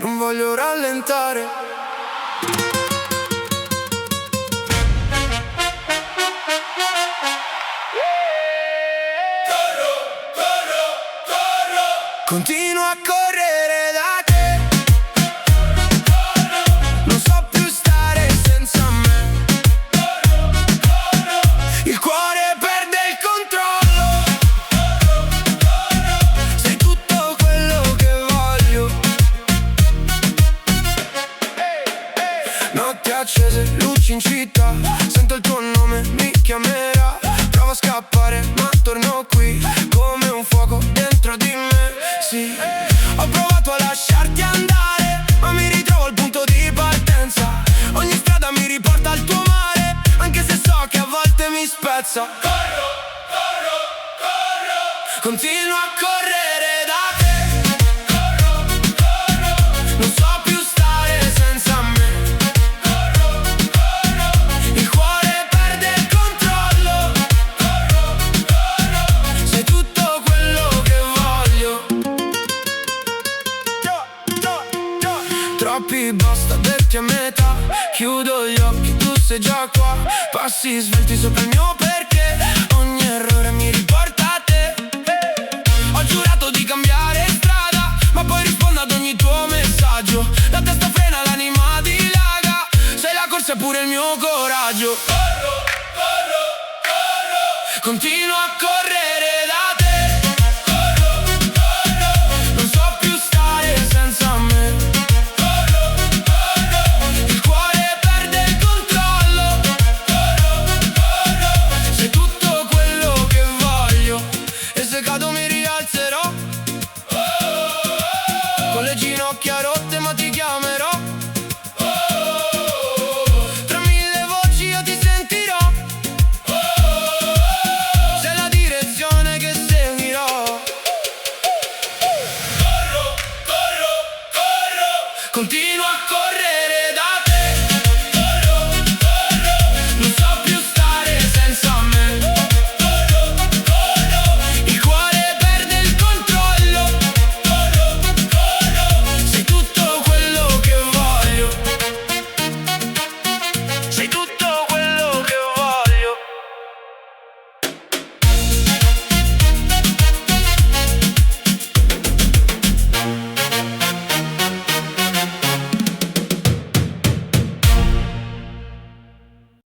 non voglio rallentare. Corro, corro, corro. Continuo a correre da te. Non so più stare senza me. Il cuore perde il controllo. Sei tutto quello che voglio. Notti accese, luci in città. Sento il tuo nome, mi chiamerà. Provo a scappare, ma torno qui come un fuoco dentro di me. Sì, ho provato a lasciarti andare, ma mi ritrovo al punto di partenza. Ogni strada mi riporta al tuo mare, anche se so che a volte mi spezza. Corro, corro, corro. Continuo a correre da te. Corro, corro. Non so più stare senza me. Corro, corro. Il cuore perde il controllo. Corro, corro. Sei tutto quello che voglio. Troppi basta averti a metà. Chiudo gli occhi, tu sei già qua. Passi svelti sopra il mio perché. Ogni errore mi riporta a te. Ho giurato di cambiare strada, ma poi rispondo ad ogni tuo messaggio. La testa frena, l'anima dilaga. Sei la corsa e pure il mio coraggio. Corro, corro, corro. Continuo a correre